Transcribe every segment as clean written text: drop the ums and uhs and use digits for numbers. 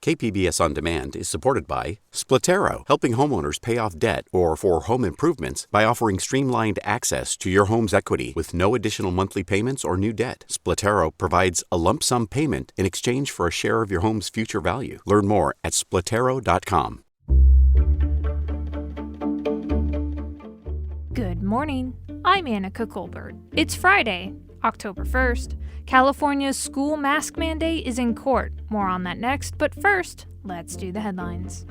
KPBS On Demand is supported by Splatero, helping homeowners pay off debt or for home improvements by offering streamlined access to your home's equity with no additional monthly payments or new debt. Splatero provides a lump sum payment in exchange for a share of your home's future value. Learn more at splatero.com. Good morning. I'm Annika Colbert. It's Friday, October 1st. California's school mask mandate is in court. More on that next, but first, let's do the headlines.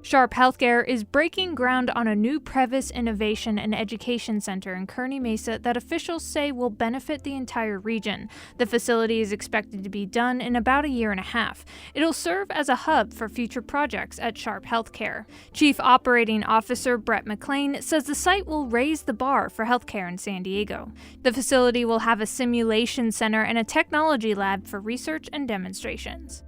Sharp Healthcare is breaking ground on a new Previs Innovation and Education Center in Kearney Mesa that officials say will benefit the entire region. The facility is expected to be done in about a year and a half. It'll serve as a hub for future projects at Sharp Healthcare. Chief Operating Officer Brett McLean says the site will raise the bar for healthcare in San Diego. The facility will have a simulation center and a technology lab for research and demonstrations.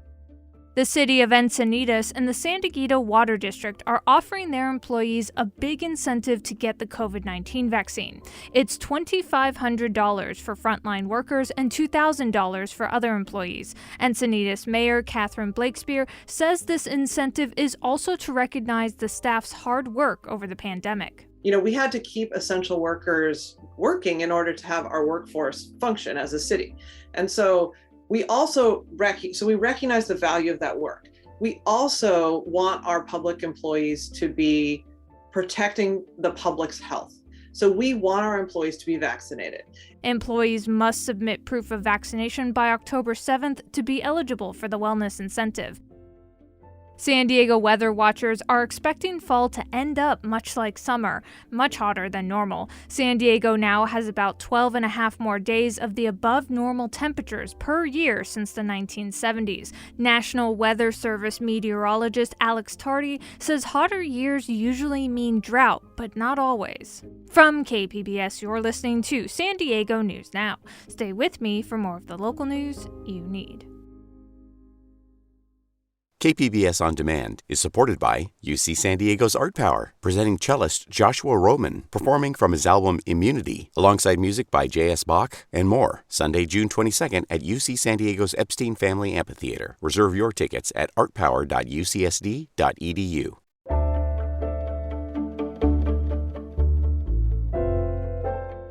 The city of Encinitas and the San Diego Water District are offering their employees a big incentive to get the COVID-19 vaccine. It's $2,500 for frontline workers and $2,000 for other employees. Encinitas Mayor Catherine Blakespear says this incentive is also to recognize the staff's hard work over the pandemic. We had to keep essential workers working in order to have our workforce function as a city. And so we also recognize the value of that work. We also want our public employees to be protecting the public's health. So we want our employees to be vaccinated. Employees must submit proof of vaccination by October 7th to be eligible for the wellness incentive. San Diego weather watchers are expecting fall to end up much like summer, much hotter than normal. San Diego now has about 12 and a half more days of the above normal temperatures per year since the 1970s. National Weather Service meteorologist Alex Tardy says hotter years usually mean drought, but not always. From KPBS, you're listening to San Diego News Now. Stay with me for more of the local news you need. KPBS On Demand is supported by UC San Diego's Art Power, presenting cellist Joshua Roman, performing from his album Immunity, alongside music by J.S. Bach and more. Sunday, June 22nd at UC San Diego's Epstein Family Amphitheater. Reserve your tickets at artpower.ucsd.edu.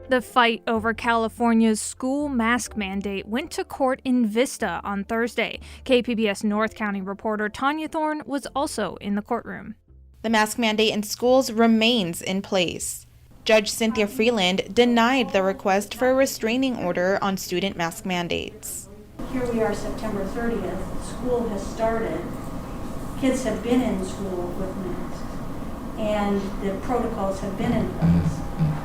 The fight over California's school mask mandate went to court in Vista on Thursday. KPBS North County reporter Tanya Thorne was also in the courtroom. The mask mandate in schools remains in place. Judge Cynthia Freeland denied the request for a restraining order on student mask mandates. Here we are, September 30th. School has started. Kids have been in school with masks, and the protocols have been in place.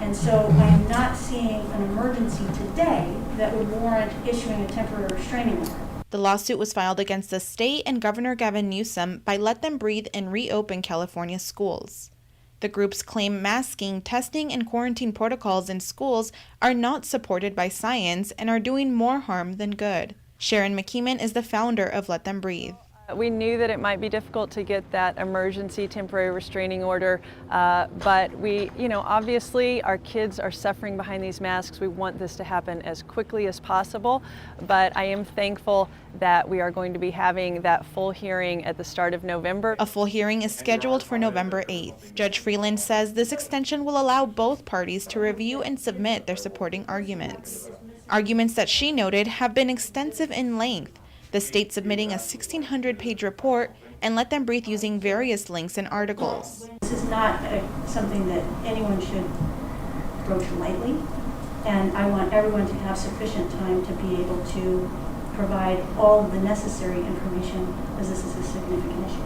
And so I am not seeing an emergency today that would warrant issuing a temporary restraining order. The lawsuit was filed against the state and Governor Gavin Newsom by Let Them Breathe and reopen California schools. The groups claim masking, testing, and quarantine protocols in schools are not supported by science and are doing more harm than good. Sharon McKeeman is the founder of Let Them Breathe. We knew that it might be difficult to get that emergency temporary restraining order, but obviously our kids are suffering behind these masks. We want this to happen as quickly as possible, but I am thankful that we are going to be having that full hearing at the start of November. A full hearing is scheduled for November 8th. Judge Freeland says this extension will allow both parties to review and submit their supporting arguments. Arguments that she noted have been extensive in length, the state submitting a 1,600-page report and Let Them Breathe using various links and articles. This is not something that anyone should approach lightly, and I want everyone to have sufficient time to be able to provide all of the necessary information, as this is a significant issue.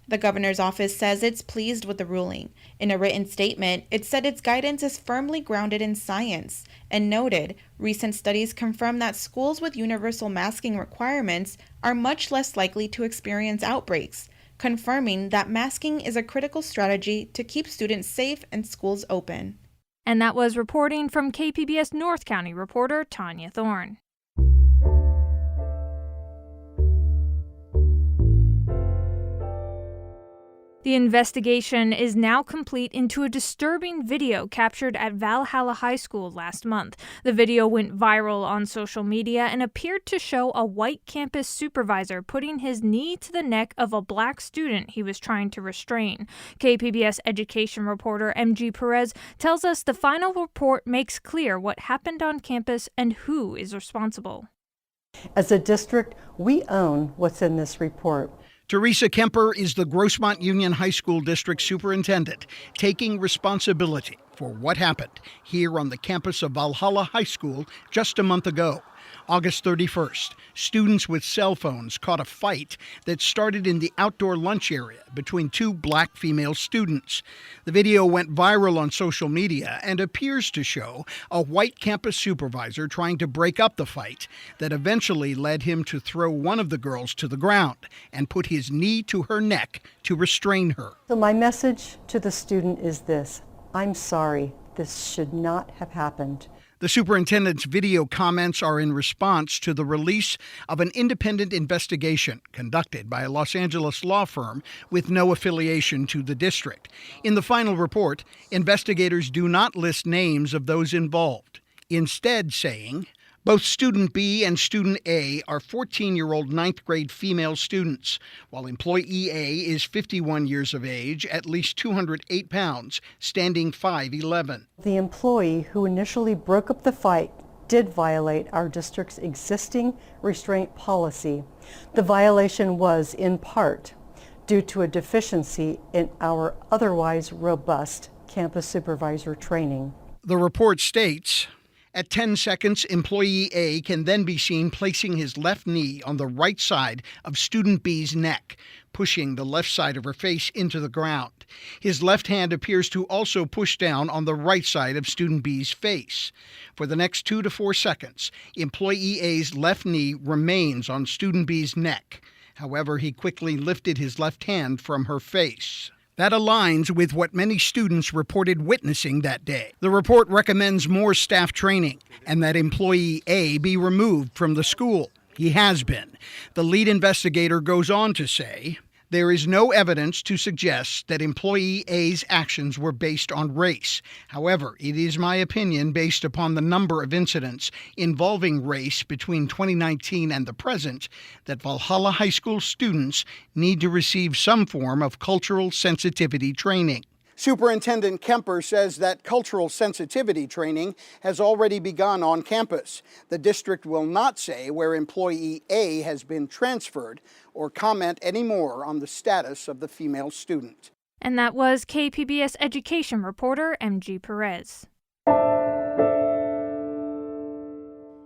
The governor's office says it's pleased with the ruling. In a written statement, it said its guidance is firmly grounded in science and noted recent studies confirm that schools with universal masking requirements are much less likely to experience outbreaks, confirming that masking is a critical strategy to keep students safe and schools open. And that was reporting from KPBS North County reporter Tanya Thorne. The investigation is now complete into a disturbing video captured at Valhalla High School last month. The video went viral on social media and appeared to show a white campus supervisor putting his knee to the neck of a black student he was trying to restrain. KPBS education reporter MG Perez tells us the final report makes clear what happened on campus and who is responsible. As a district, we own what's in this report. Teresa Kemper is the Grossmont Union High School District Superintendent, taking responsibility for what happened here on the campus of Valhalla High School just a month ago. August 31st, students with cell phones caught a fight that started in the outdoor lunch area between two black female students. The video went viral on social media and appears to show a white campus supervisor trying to break up the fight that eventually led him to throw one of the girls to the ground and put his knee to her neck to restrain her. So my message to the student is this: I'm sorry. This should not have happened. The superintendent's video comments are in response to the release of an independent investigation conducted by a Los Angeles law firm with no affiliation to the district. In the final report, investigators do not list names of those involved, instead saying, both Student B and Student A are 14-year-old ninth grade female students, while Employee A is 51 years of age, at least 208 pounds, standing 5'11". The employee who initially broke up the fight did violate our district's existing restraint policy. The violation was, in part, due to a deficiency in our otherwise robust campus supervisor training. The report states, at 10 seconds, Employee A can then be seen placing his left knee on the right side of Student B's neck, pushing the left side of her face into the ground. His left hand appears to also push down on the right side of Student B's face. For the next 2 to 4 seconds, Employee A's left knee remains on Student B's neck. However, he quickly lifted his left hand from her face. That aligns with what many students reported witnessing that day. The report recommends more staff training and that Employee A be removed from the school. He has been. The lead investigator goes on to say, there is no evidence to suggest that Employee A's actions were based on race. However, it is my opinion, based upon the number of incidents involving race between 2019 and the present, that Valhalla High School students need to receive some form of cultural sensitivity training. Superintendent Kemper says that cultural sensitivity training has already begun on campus. The district will not say where Employee A has been transferred or comment any more on the status of the female student. And that was KPBS education reporter MG Perez.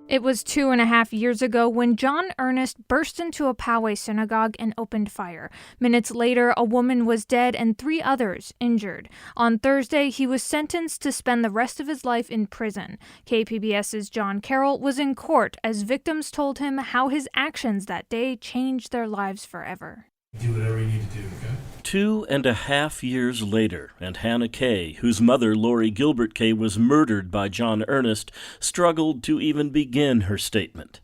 It was 2.5 years ago when John Ernest burst into a Poway synagogue and opened fire. Minutes later, a woman was dead and 3 others injured. On Thursday, he was sentenced to spend the rest of his life in prison. KPBS's John Carroll was in court as victims told him how his actions that day changed their lives forever. Do whatever you need to do, okay? 2.5 years later, and Hannah Kay, whose mother, Lori Gilbert Kay, was murdered by John Ernest, struggled to even begin her statement.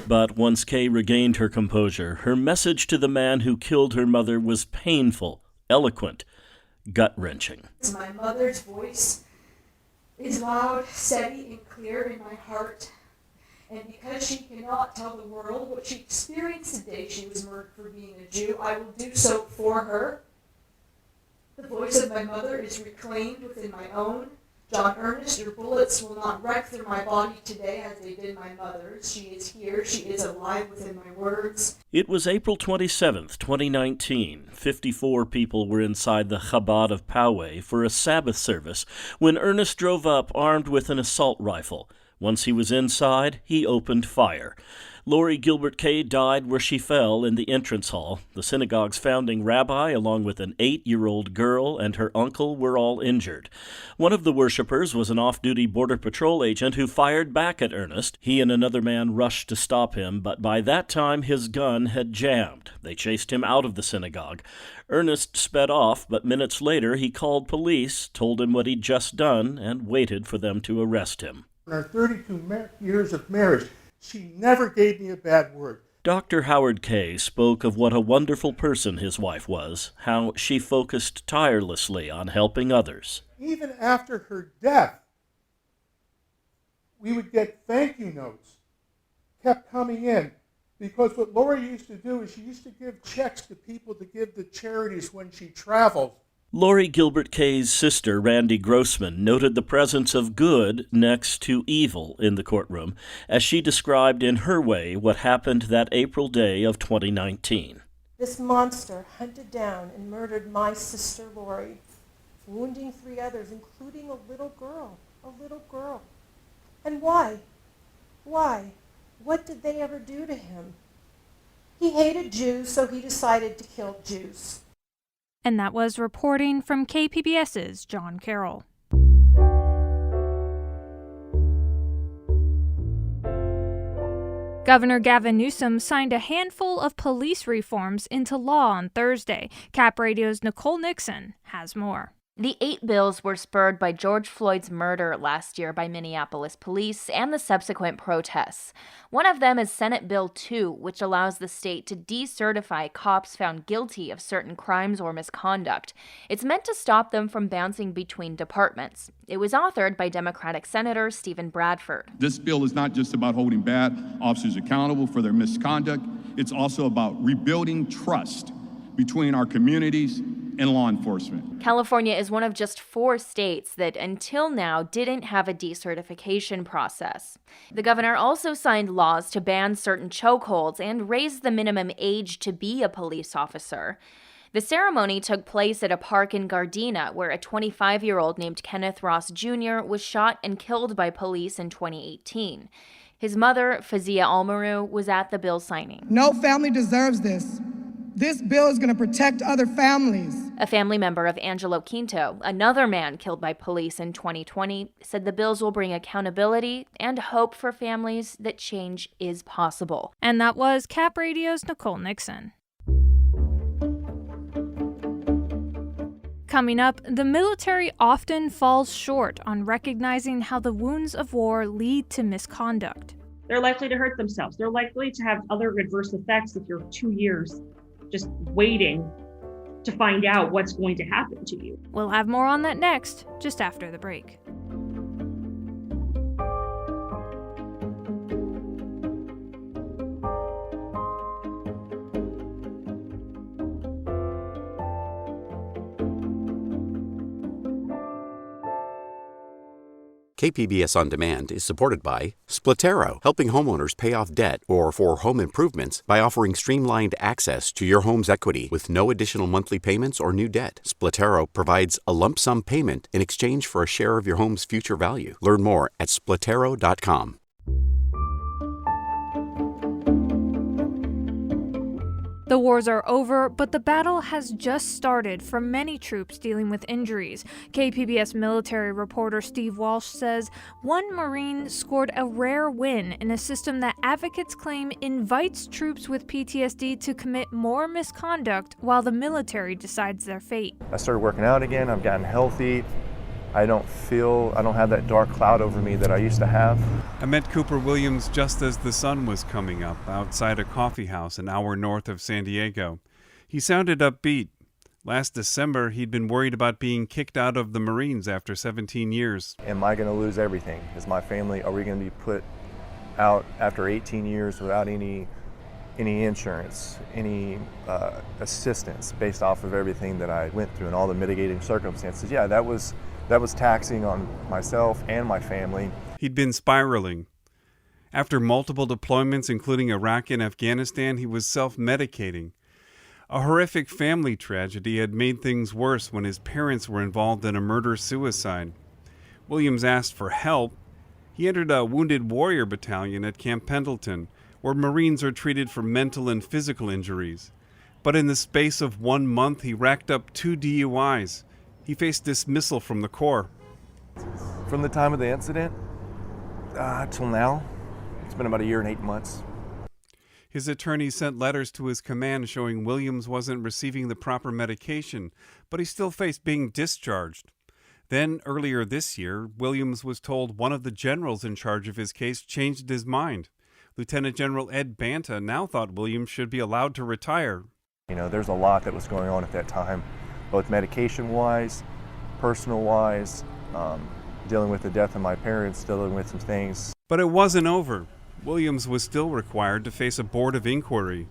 But once Kay regained her composure, her message to the man who killed her mother was painful, eloquent, gut-wrenching. My mother's voice is loud, steady, and clear in my heart. And because she cannot tell the world what she experienced the day she was murdered for being a Jew, I will do so for her. The voice of my mother is reclaimed within my own. John Ernest, your bullets will not wreck through my body today as they did my mother's. She is here. She is alive within my words. It was April 27th, 2019. 54 people were inside the Chabad of Poway for a Sabbath service when Ernest drove up armed with an assault rifle. Once he was inside, he opened fire. Lori Gilbert Kay died where she fell in the entrance hall. The synagogue's founding rabbi, along with an 8-year-old girl and her uncle, were all injured. One of the worshipers was an off-duty Border Patrol agent who fired back at Ernest. He and another man rushed to stop him, but by that time his gun had jammed. They chased him out of the synagogue. Ernest sped off, but minutes later he called police, told him what he'd just done, and waited for them to arrest him. In our 32 years of marriage, she never gave me a bad word. Dr. Howard Kay spoke of what a wonderful person his wife was, how she focused tirelessly on helping others. Even after her death, we would get thank you notes, kept coming in, because what Lori used to do is she used to give checks to people to give to charities when she traveled. Lori Gilbert Kay's sister, Randy Grossman, noted the presence of good next to evil in the courtroom, as she described in her way what happened that April day of 2019. This monster hunted down and murdered my sister Lori, wounding 3 others, including a little girl. And why? Why? What did they ever do to him? He hated Jews, so he decided to kill Jews. And that was reporting from KPBS's John Carroll. Governor Gavin Newsom signed a handful of police reforms into law on Thursday. Cap Radio's Nicole Nixon has more. The 8 bills were spurred by George Floyd's murder last year by Minneapolis police and the subsequent protests. One of them is Senate Bill 2, which allows the state to decertify cops found guilty of certain crimes or misconduct. It's meant to stop them from bouncing between departments. It was authored by Democratic Senator Stephen Bradford. This bill is not just about holding bad officers accountable for their misconduct. It's also about rebuilding trust between our communities and law enforcement. California is one of just 4 states that until now didn't have a decertification process. The governor also signed laws to ban certain chokeholds and raise the minimum age to be a police officer. The ceremony took place at a park in Gardena, where a 25-year-old named Kenneth Ross Jr. was shot and killed by police in 2018. His mother, Fazia Almaru, was at the bill signing. No family deserves this. This bill is going to protect other families. A family member of Angelo Quinto, another man killed by police in 2020, said the bills will bring accountability and hope for families that change is possible. And that was Cap Radio's Nicole Nixon. Coming up, the military often falls short on recognizing how the wounds of war lead to misconduct. They're likely to hurt themselves. They're likely to have other adverse effects if you're 2 years just waiting to find out what's going to happen to you. We'll have more on that next, just after the break. KPBS On Demand is supported by Splatero, helping homeowners pay off debt or for home improvements by offering streamlined access to your home's equity with no additional monthly payments or new debt. Splatero provides a lump sum payment in exchange for a share of your home's future value. Learn more at splatero.com. The wars are over, but the battle has just started for many troops dealing with injuries. KPBS military reporter Steve Walsh says one Marine scored a rare win in a system that advocates claim invites troops with PTSD to commit more misconduct while the military decides their fate. I started working out again, I've gotten healthy. I don't have that dark cloud over me that I used to have. I met Cooper Williams just as the sun was coming up outside a coffee house an hour north of San Diego. He sounded upbeat. Last December, he'd been worried about being kicked out of the Marines after 17 years. Am I going to lose everything? Is my family, are we going to be put out after 18 years without any insurance, any assistance based off of everything that I went through and all the mitigating circumstances? Yeah, that was taxing on myself and my family. He'd been spiraling. After multiple deployments, including Iraq and Afghanistan, he was self-medicating. A horrific family tragedy had made things worse when his parents were involved in a murder-suicide. Williams asked for help. He entered a Wounded Warrior Battalion at Camp Pendleton, where Marines are treated for mental and physical injuries. But in the space of 1 month, he racked up 2 DUIs. He faced dismissal from the Corps. From the time of the incident till now, it's been about 1 year and 8 months. His attorney sent letters to his command showing Williams wasn't receiving the proper medication, but he still faced being discharged. Then, earlier this year, Williams was told one of the generals in charge of his case changed his mind. Lieutenant General Ed Banta now thought Williams should be allowed to retire. You know, there's a lot that was going on at that time, both medication-wise, personal-wise, dealing with the death of my parents, dealing with some things. But it wasn't over. Williams was still required to face a board of inquiry.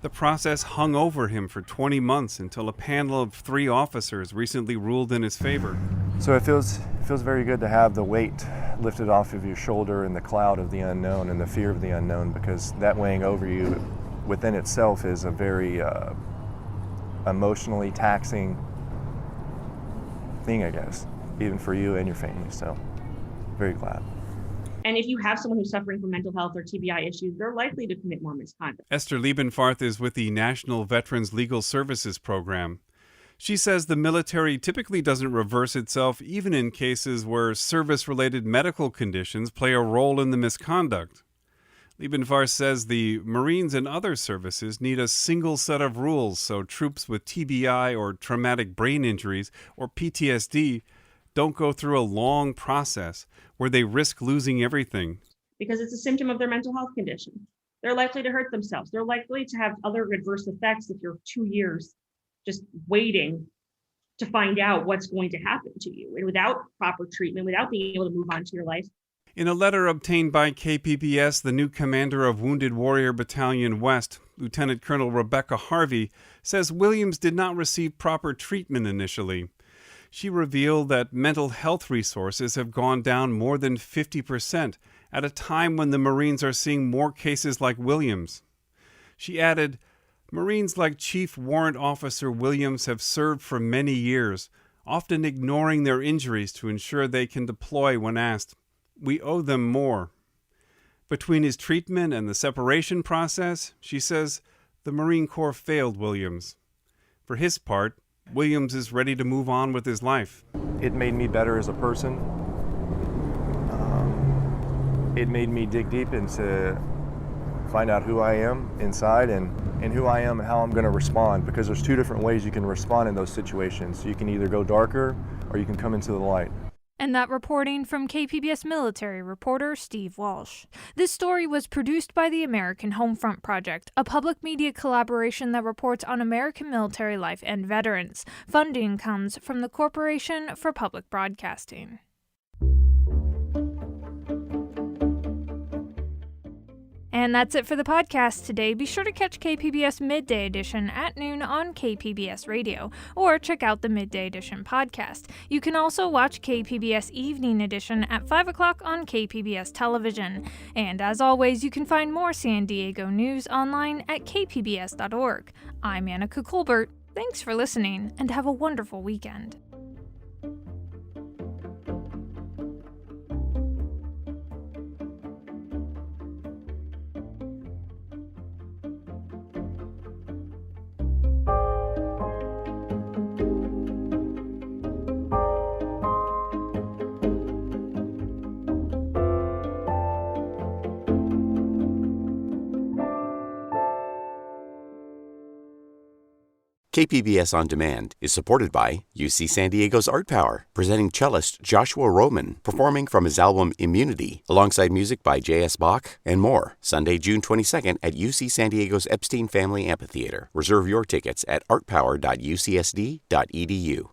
The process hung over him for 20 months until a panel of 3 officers recently ruled in his favor. So it feels very good to have the weight lifted off of your shoulder and the cloud of the unknown and the fear of the unknown, because that weighing over you within itself is a very emotionally taxing thing, I guess, even for you and your family. So very glad. And if you have someone who's suffering from mental health or TBI issues, they're likely to commit more misconduct. Esther Liebenfarth is with the National Veterans Legal Services Program. She says the military typically doesn't reverse itself even in cases where service-related medical conditions play a role in the misconduct. Liebenfarth says the Marines and other services need a single set of rules so troops with TBI or traumatic brain injuries or PTSD don't go through a long process where they risk losing everything. Because it's a symptom of their mental health condition. They're likely to hurt themselves. They're likely to have other adverse effects if you're 2 years just waiting to find out what's going to happen to you, and without proper treatment, without being able to move on to your life. In a letter obtained by KPBS, the new commander of Wounded Warrior Battalion West, Lieutenant Colonel Rebecca Harvey, says Williams did not receive proper treatment initially. She revealed that mental health resources have gone down more than 50% at a time when the Marines are seeing more cases like Williams. She added, Marines like Chief Warrant Officer Williams have served for many years, often ignoring their injuries to ensure they can deploy when asked. We owe them more. Between his treatment and the separation process, she says, the Marine Corps failed Williams. For his part, Williams is ready to move on with his life. It made me better as a person. It made me dig deep into find out who I am inside and who I am and how I'm going to respond, because there's 2 different ways you can respond in those situations. You can either go darker or you can come into the light. And that reporting from KPBS military reporter Steve Walsh. This story was produced by the American Homefront Project, a public media collaboration that reports on American military life and veterans. Funding comes from the Corporation for Public Broadcasting. And that's it for the podcast today. Be sure to catch KPBS Midday Edition at noon on KPBS Radio, or check out the Midday Edition podcast. You can also watch KPBS Evening Edition at 5 o'clock on KPBS Television. And as always, you can find more San Diego news online at kpbs.org. I'm Annika Colbert. Thanks for listening, and have a wonderful weekend. KPBS On Demand is supported by UC San Diego's Art Power, presenting cellist Joshua Roman, performing from his album Immunity, alongside music by J.S. Bach and more, Sunday, June 22nd at UC San Diego's Epstein Family Amphitheater. Reserve your tickets at artpower.ucsd.edu.